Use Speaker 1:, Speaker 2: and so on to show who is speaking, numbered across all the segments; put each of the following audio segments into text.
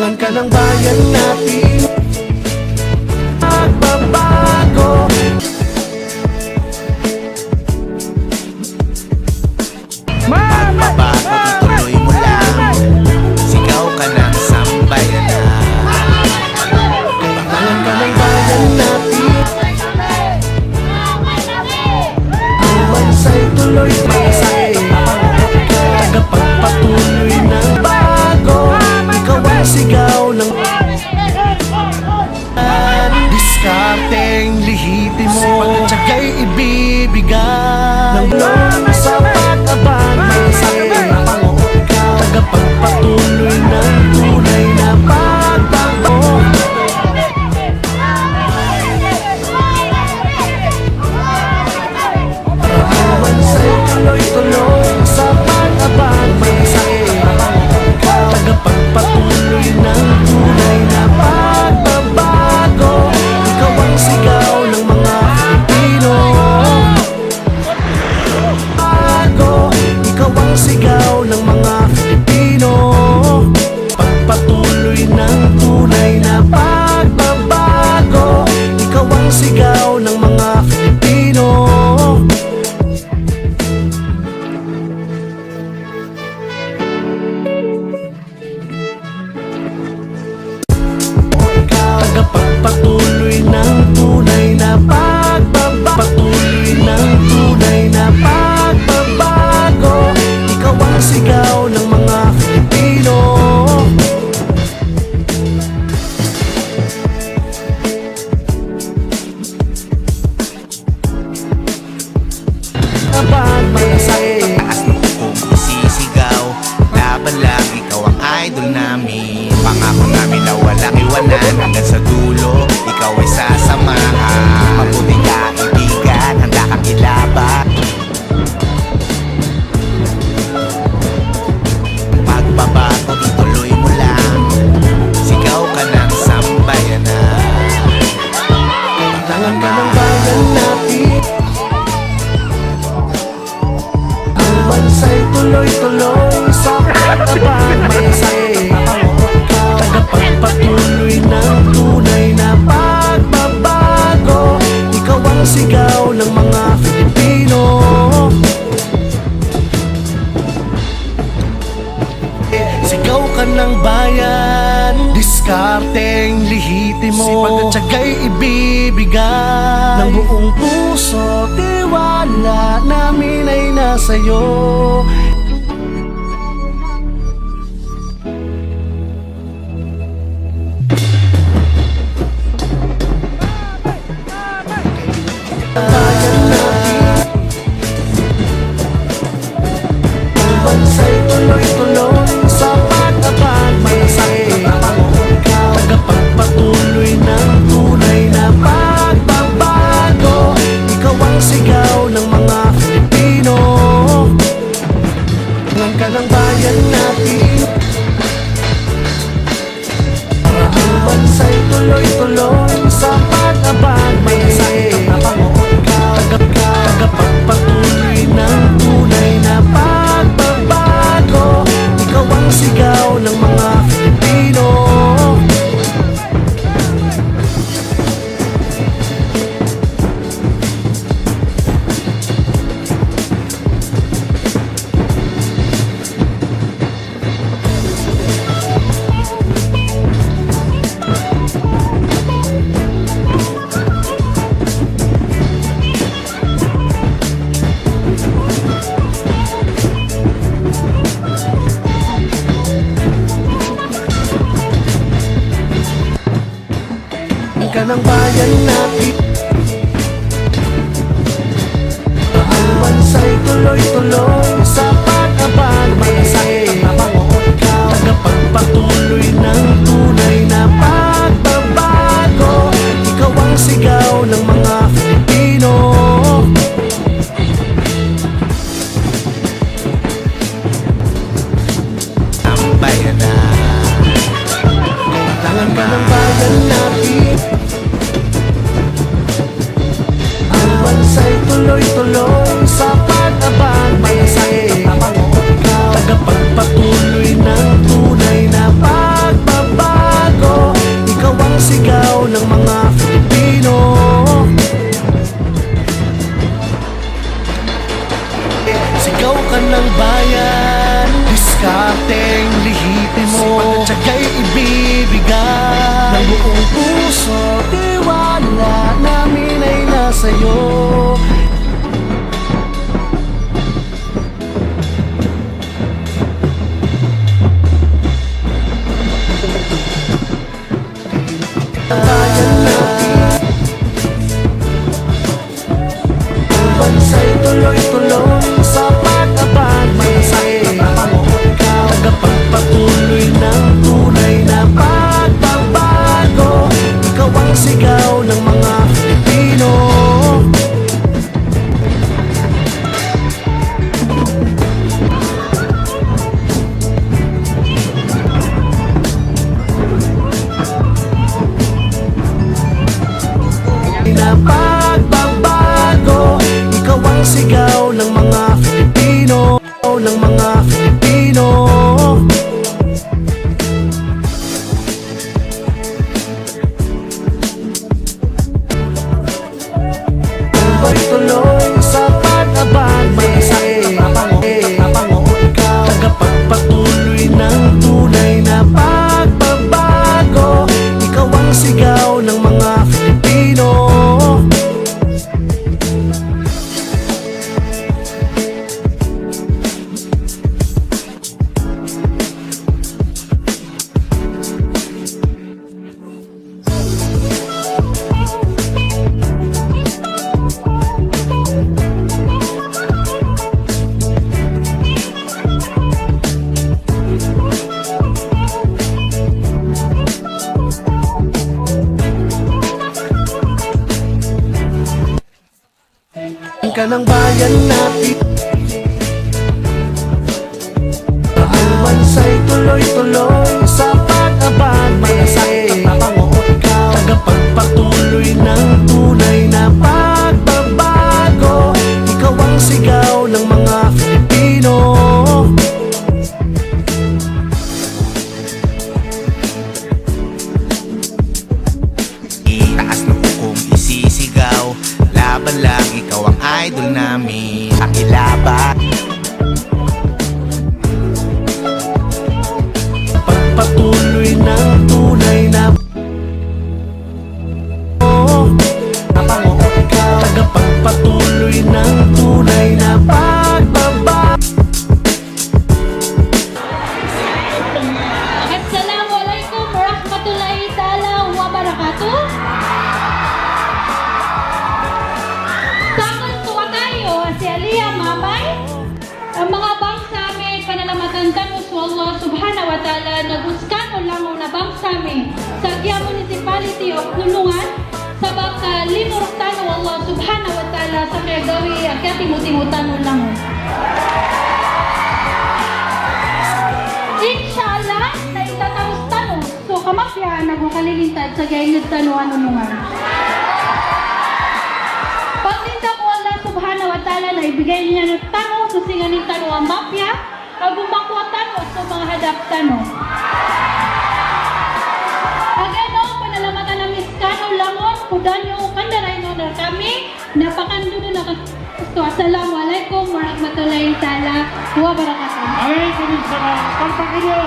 Speaker 1: Kailangan ka ng bayan natin. Magbabago.
Speaker 2: Magbabago, ituloy mo lang. Sigaw ka ng sambayanan.
Speaker 1: Kailangan ka ng bayan natin. Ang bansa'y tuloy-tuloy. Tagapagpatuloy ng bago. Ikaw ang sigaw ng diskarteng lihitimo. Pagkatsaga'y ibibigay ng blong sa pag-abang. Tagapagpatuloy ng tunay na pagbago. Parawan sa'y tuloy-tuloy sa pag-abang. Tagapagpatuloy ng tunay na pagbabago. Ikaw ang sigaw ng mga Pilipino. Ikaw ang sigaw ng mga Pilipino. Pagpatuloy ng tunay na pagbabago. Ikaw ang sigaw ng mga Pilipino. Tagapagpatuloy ng tunay na pagbabago. Patuloy ng tunay na pagbabago. Ikaw ang sigaw ng mga Pilipino. Abang masay.
Speaker 2: Taas ng kung isisigaw, laban lang, ikaw ang idol namin. Pangako namin na walang iwanan, hanggang sa dulo, ikaw ay sasamahan. Mabuting kaibigan, handa kang ilaban. Pagbabago, ituloy mo lang. Sigaw ka ng sambayanan.
Speaker 1: Kailangan ka ng bayan natin. Ang bansa'y tuloy-tuloy sa pag-abang. Tagapagpatuloy ng tunay na pagbabago. Ikaw ang sigaw ng mga Pilipino. Sigaw ka ng bayan, diskarteng lihitimo. Pagkatsaga'y ibibigay ng buong puso. Tiwala namin ay nasa'yo. Bayan natin. Ang bansa'y tuloy-tuloy sa pag-abang. Tagapagpatuloy ng tunay na pagbabago. Ikaw ang sigaw ng mga Pilipino. Kailangan ka ng bayan natin. Ang bansa'y tuloy-tuloy sa pag-abang. Tagapagpatuloy ng tunay na pagbabago. Ikaw ang sigaw ng mga Pilipino. Ka ng bayan natin. Ang bansa'y tuloy-tuloy sa pag-abang. Tagapagpatuloy ng tunay na pagbabago. Ikaw ang sigaw ng mga Pilipino.
Speaker 2: Sambayanan.
Speaker 1: Kailangan ka ng bayan natin. Ang bansa'y tuloy-tuloy sa pag-abang. ng bayan. Diskarteng lihitin mo, sipag at tiyaga'y ibibigay. Ng buong puso, tiwala namin ay nasa'yo. Bayan natin, ang bansa'y tuloy-tuloy sa pag-abag. Malasakit na panguhod ka, tagapagpatuloy ng tunay na pagbabago. Ikaw ang sigaw ng mga Pilipino. Na pagbabago, ikaw ang sigaw ng mga Filipino, ng mga Filipino. Tuloy-tuloy sa pag-abag, malasakit na panguhod ka, tagapagpatuloy ng tunay na pagbabago. Ikaw ang sigaw ng mga Filipino. Ka ng bayan natin, ang bansa'y tuloy-tuloy sa pag-abag. Malasakit na panguhod ka, tagapagpatuloy ng tunay na pagbabago. Ikaw ang sigaw ng mga Filipino.
Speaker 2: Itaas na kung isisigaw, laban lang, ikaw ang idol namin. Pakilaban,
Speaker 1: Pagpatuloy ng tunay na panguhod ka, tagapagpatuloy ng tunay na pagbabago.
Speaker 3: Assalamualaikum warahmatullahi ta'ala wabarakatuh. Sakot tuwa tayo, si Aliyah Mamay. Ang mga bangsa amin, panalamatan tanong sa Allah subhanahu wa ta'ala, naguskan o langaw na bangsa amin sa Gia Municipality of Kulungan, sabab ka linuruktan o Allah subhanahu wa ta'ala sa kaya gawi akyat imut-imutan o langaw. Inshallah, na itatapos tanong. So, kamapya, nagmakalilintad sa gainid tanong anunungan. Paglinda ko Allah subhanahu wa ta'ala na ibigay niya ng tanong, susinganing tanong ang mapya, kagumakwa tanong sa mga hadap tanong. Agano, panalamatan ng iskano langon, kudan yung kandaray no na kami, napakandudo na So, assalamualaikum warahmatullahi ta'ala wabarakatuh.
Speaker 4: Waalaikumsalam. Palpak ibu.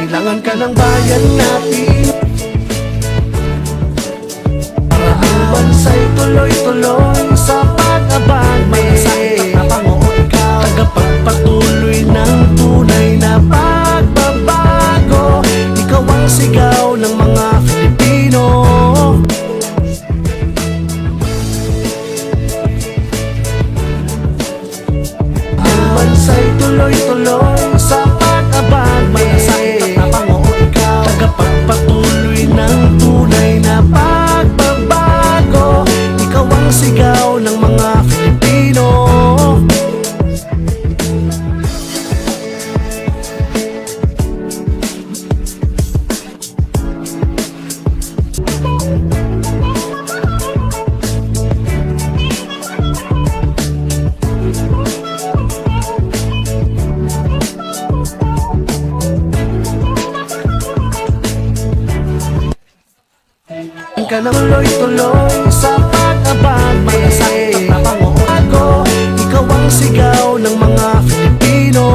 Speaker 1: Kailangan ka ng bayan natin para ang bansa'y tuloy-tuloy sa pag-abag. Malasakit na panguhod ka, tagapagpatuloy ng tunay na pagbabago. Ikaw ang sigaw ng mga Filipino. Ang bansa'y tuloy-tuloy sa pag-abag. Malasakit na panguhod ka, tagapagpatuloy ng tunay na pagbabago. Ikaw ang sigaw ng mga Filipino. Bigyan ka ng tuloy-tuloy sa pag-abante. Malasakit at panguago, ikaw ang sigaw ng mga Filipino.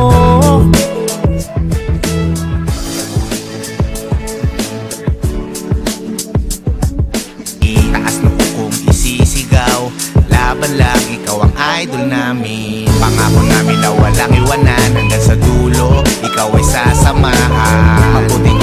Speaker 2: Itaas na kung isisigaw, laban lang, ikaw ang idol namin. Pangako namin na walang iwanan, hanggang sa dulo, ikaw ay sasamahan. Mabuting